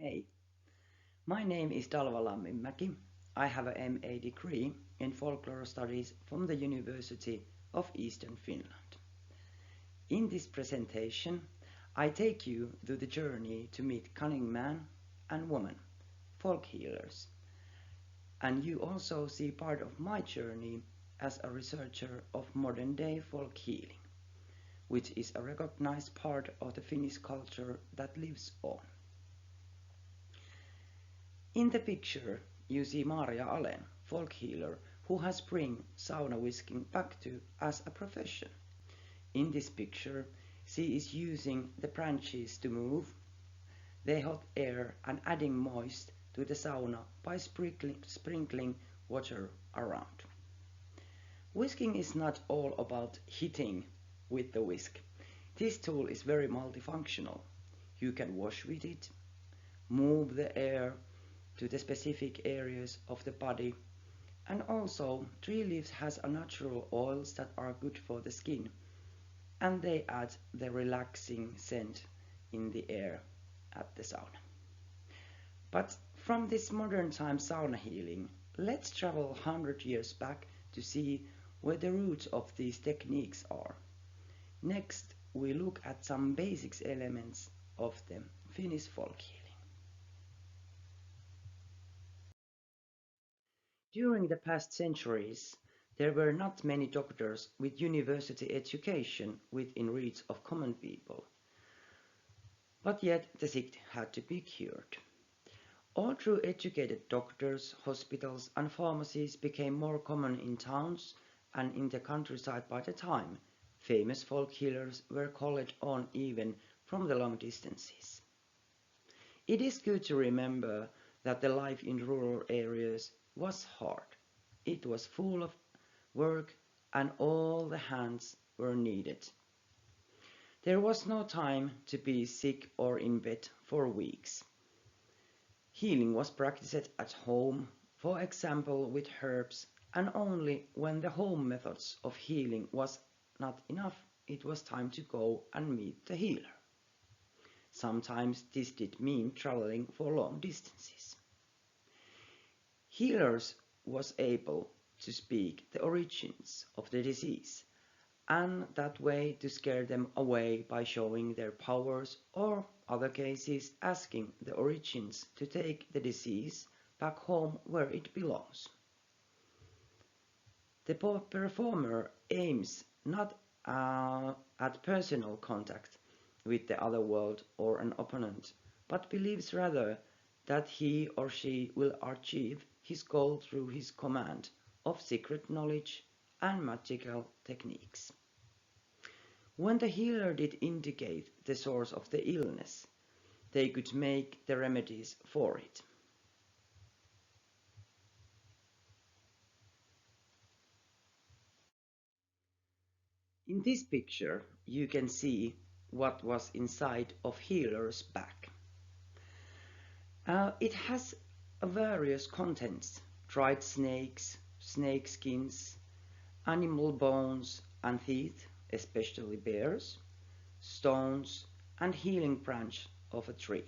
Hey, my name is Dalva Lamminmäki. I have a MA degree in folklore studies from the University of Eastern Finland. In this presentation, I take you through the journey to meet cunning man and woman, folk healers. And you also see part of my journey as a researcher of modern day folk healing, which is a recognized part of the Finnish culture that lives on. In the picture, you see Maria Allen, folk healer, who has bring sauna whisking back to as a profession. In this picture, she is using the branches to move the hot air and adding moist to the sauna by sprinkling water around. Whisking is not all about hitting with the whisk. This tool is very multifunctional. You can wash with it, move the air to the specific areas of the body, and also tree leaves has a natural oils that are good for the skin, and they add the relaxing scent in the air at the sauna. But from this modern time sauna healing, let's travel 100 years back to see where the roots of these techniques are. Next, we look at some basic elements of the Finnish folk healing. During the past centuries, there were not many doctors with university education within reach of common people. But yet the sick had to be cured. Although educated doctors, hospitals and pharmacies became more common in towns and in the countryside by the time, famous folk healers were called on even from the long distances. It is good to remember that the life in rural areas was hard. It was full of work and all the hands were needed. There was no time to be sick or in bed for weeks. Healing was practiced at home, for example with herbs, and only when the home methods of healing was not enough, it was time to go and meet the healer. Sometimes this did mean traveling for long distances. Healers was able to speak the origins of the disease, and that way to scare them away by showing their powers, or other cases asking the origins to take the disease back home where it belongs. The performer aims not at personal contact with the other world or an opponent, but believes rather that he or she will achieve his goal through his command of secret knowledge and magical techniques. When the healer did indicate the source of the illness, they could make the remedies for it. In this picture, you can see what was inside of healer's bag. It has various contents: dried snakes, snake skins, animal bones and teeth, especially bears, stones and healing branch of a tree.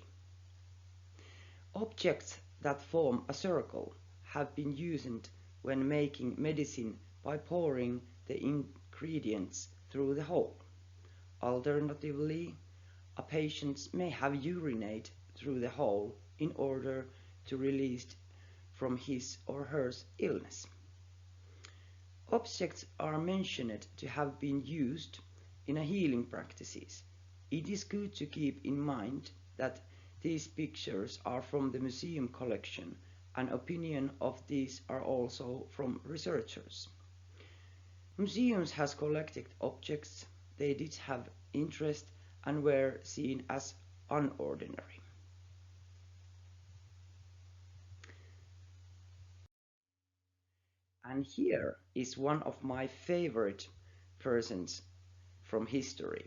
Objects that form a circle have been used when making medicine by pouring the ingredients through the hole. Alternatively, a patient may have urinated through the hole in order to release from his or her illness. Objects are mentioned to have been used in a healing practices. It is good to keep in mind that these pictures are from the museum collection, and opinion of these are also from researchers. Museums has collected objects they did have interest and were seen as unordinary. And here is one of my favorite persons from history.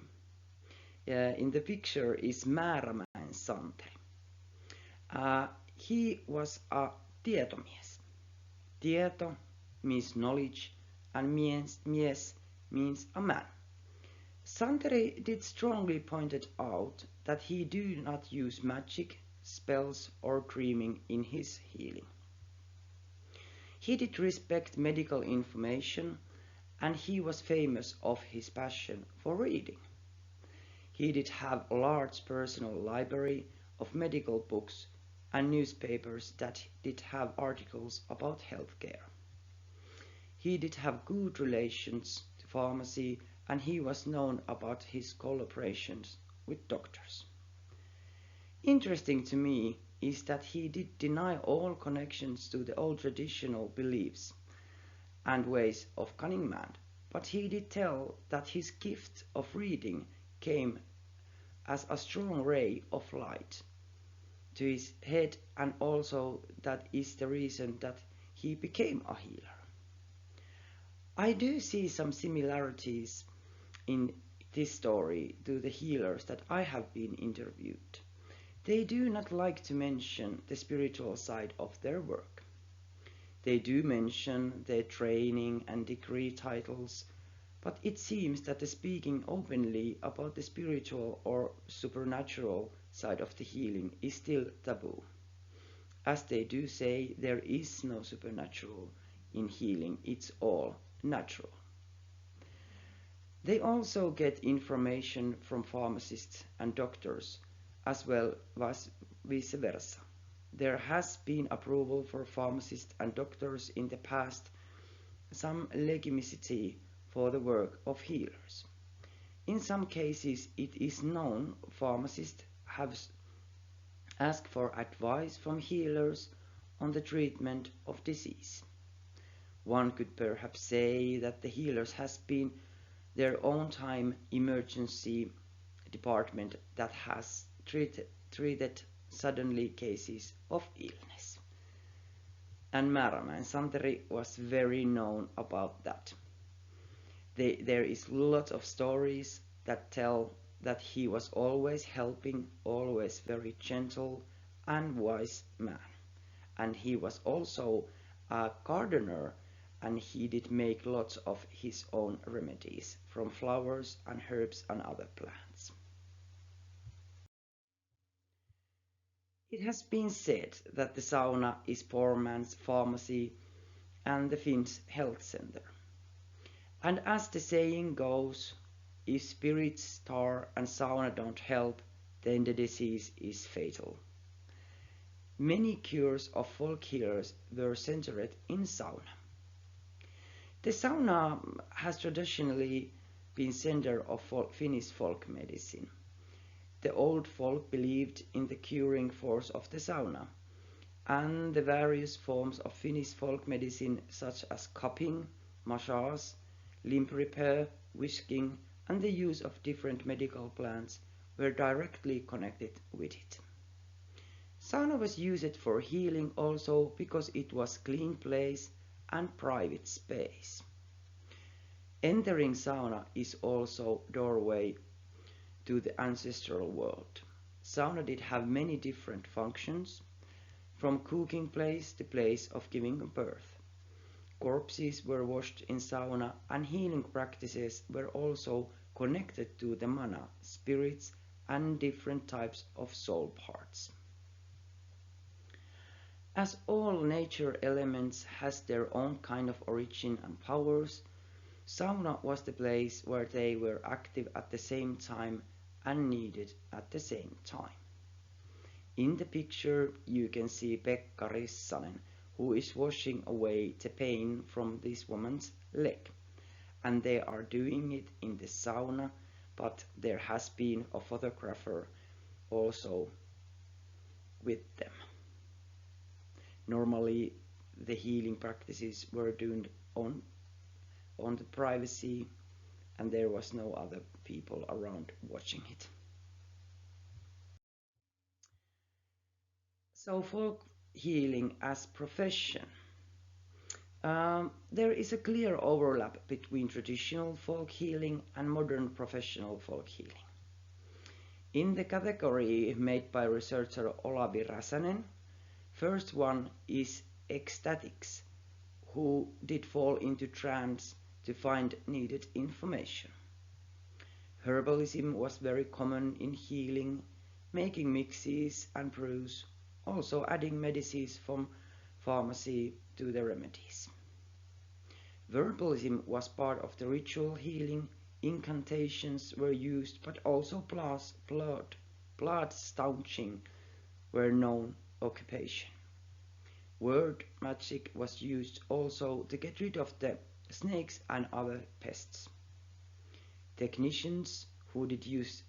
In the picture is Määrämäen Santeri. He was a tietomies. Tieto means knowledge and mies means a man. Santeri did strongly pointed out that he do not use magic, spells, or dreaming in his healing. He did respect medical information, and he was famous of his passion for reading. He did have a large personal library of medical books and newspapers that did have articles about healthcare. He did have good relations to pharmacy, and he was known about his collaborations with doctors. Interesting to me is that he did deny all connections to the old traditional beliefs and ways of cunning man, but he did tell that his gift of reading came as a strong ray of light to his head, and also that is the reason that he became a healer. I do see some similarities in this story to the healers that I have been interviewed. They do not like to mention the spiritual side of their work. They do mention their training and degree titles, but it seems that the speaking openly about the spiritual or supernatural side of the healing is still taboo. As they do say, there is no supernatural in healing, it's all natural. They also get information from pharmacists and doctors, as well as vice versa. There has been approval for pharmacists and doctors in the past, some legitimacy for the work of healers. In some cases, it is known pharmacists have asked for advice from healers on the treatment of disease. One could perhaps say that the healers has been their own time emergency department that has treated suddenly cases of illness. And Märämäen Santeri was very known about that. There is lots of stories that tell that he was always helping, always very gentle and wise man. And he was also a gardener, and he did make lots of his own remedies from flowers and herbs and other plants. It has been said that the sauna is poor man's pharmacy and the Finns' health center. And as the saying goes, if spirits, tar and sauna don't help, then the disease is fatal. Many cures of folk healers were centered in sauna. The sauna has traditionally been center of Finnish folk medicine. The old folk believed in the curing force of the sauna, and the various forms of Finnish folk medicine such as cupping, massage, limb repair, whisking, and the use of different medical plants were directly connected with it. Sauna was used for healing also because it was a clean place and private space. Entering sauna is also doorway to the ancestral world. Sauna did have many different functions, from cooking place to place of giving birth. Corpses were washed in sauna, and healing practices were also connected to the mana, spirits, and different types of soul parts. As all nature elements has their own kind of origin and powers, sauna was the place where they were active at the same time and needed at the same time. In the picture you can see Pekka Rissanen, who is washing away the pain from this woman's leg, and they are doing it in the sauna, but there has been a photographer also with them. Normally the healing practices were done on the privacy, and there was no other people around watching it. So folk healing as profession. There is a clear overlap between traditional folk healing and modern professional folk healing. In the category made by researcher Olavi Räsänen, first one is ecstatics, who did fall into trance to find needed information. Herbalism was very common in healing. making mixes and brews, also adding medicines from pharmacy to the remedies. Verbalism was part of the ritual healing, incantations were used, but also blood staunching were known occupation. Word magic was used also to get rid of the snakes and other pests. Technicians who did use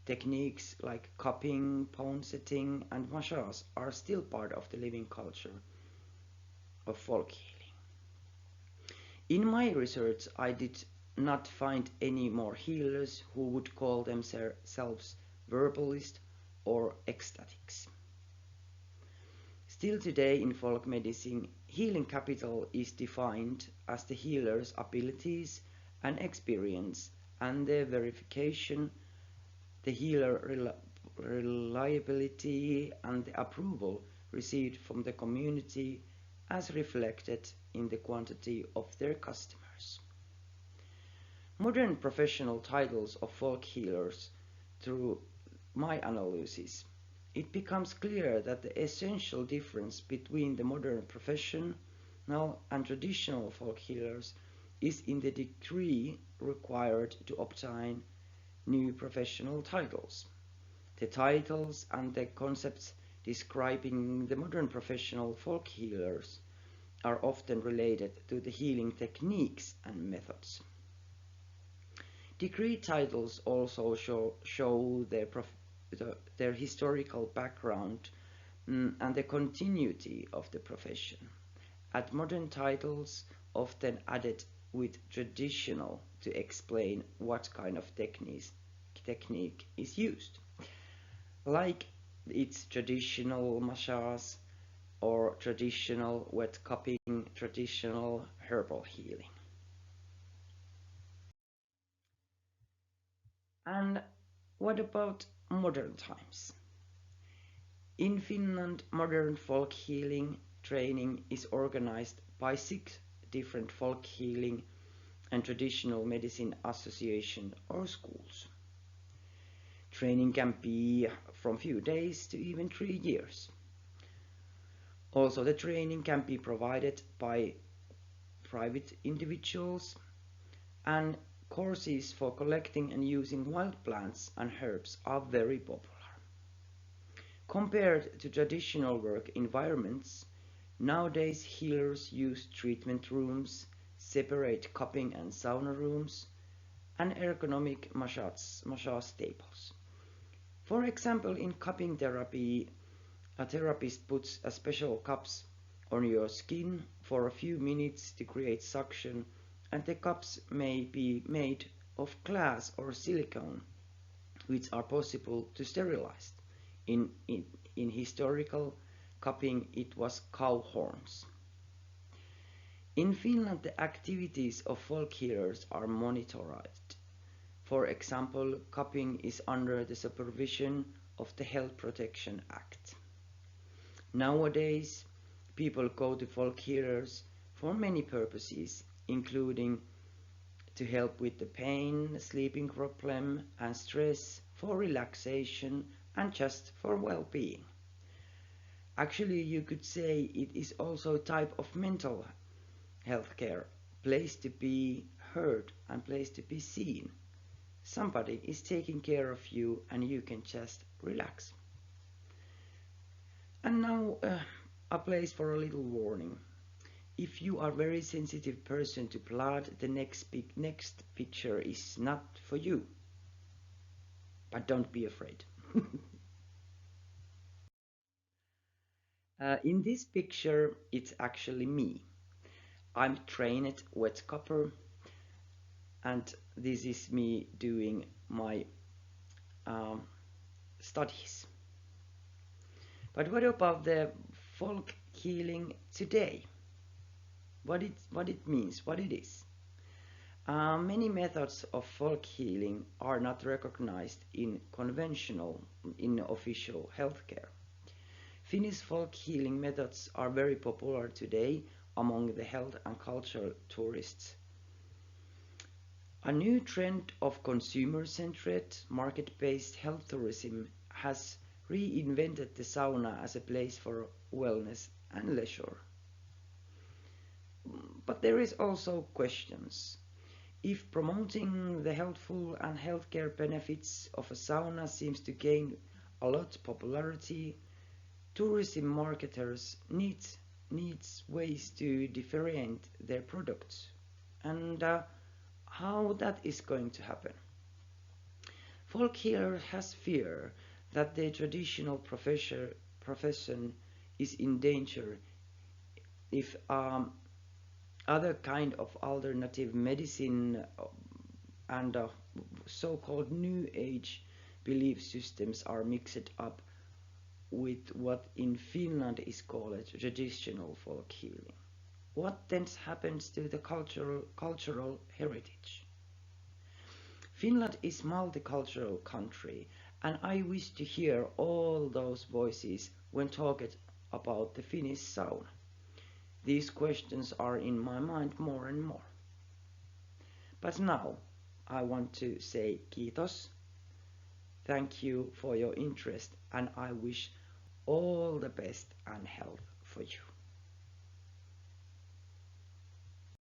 techniques like cupping, bonesetting, and massage are still part of the living culture of folk healing. In my research, I did not find any more healers who would call themselves verbalists or ecstatics. Still today in folk medicine, healing capital is defined as the healer's abilities and experience and the verification, the healer reliability and the approval received from the community as reflected in the quantity of their customers. Modern professional titles of folk healers, through my analysis, it becomes clear that the essential difference between the modern professional and traditional folk healers is in the degree required to obtain new professional titles. The titles and the concepts describing the modern professional folk healers are often related to the healing techniques and methods. Degree titles also show their historical background and the continuity of the profession. At modern titles often added with traditional to explain what kind of technique is used, like it's traditional massage or traditional wet cupping, traditional herbal healing. And what about modern times? In Finland, modern folk healing training is organized by 6 different folk healing and traditional medicine associations or schools. Training can be from few days to even 3 years. Also, the training can be provided by private individuals, and courses for collecting and using wild plants and herbs are very popular. Compared to traditional work environments, nowadays healers use treatment rooms, separate cupping and sauna rooms, and ergonomic massage tables. For example, in cupping therapy, a therapist puts a special cups on your skin for a few minutes to create suction, and the cups may be made of glass or silicone, which are possible to sterilize. In historical cupping, it was cow horns. In Finland, the activities of folk healers are monitored. For example, cupping is under the supervision of the Health Protection Act. Nowadays, people go to folk healers for many purposes, including to help with the pain, sleeping problem, and stress, for relaxation, and just for well-being. Actually, you could say it is also a type of mental health care, place to be heard and place to be seen. Somebody is taking care of you and you can just relax. And now a place for a little warning. If you are a very sensitive person to blood, the next picture is not for you. But don't be afraid. In this picture, it's actually me. I'm trained wet cupper, and this is me doing my studies. But what about the folk healing today? What it means, what it is. Many methods of folk healing are not recognized in official healthcare. Finnish folk healing methods are very popular today among the health and cultural tourists. A new trend of consumer-centered, market-based health tourism has reinvented the sauna as a place for wellness and leisure. But there is also questions. If promoting the healthful and healthcare benefits of a sauna seems to gain a lot of popularity, tourism marketers needs ways to differentiate their products. And how that is going to happen. Folk healer has fear that the traditional profession is in danger if other kind of alternative medicine and so-called new age belief systems are mixed up with what in Finland is called traditional folk healing. What then happens to the cultural heritage? Finland is a multicultural country, and I wish to hear all those voices when talking about the Finnish sauna. These questions are in my mind more and more. But now I want to say kiitos. Thank you for your interest, and I wish all the best and health for you.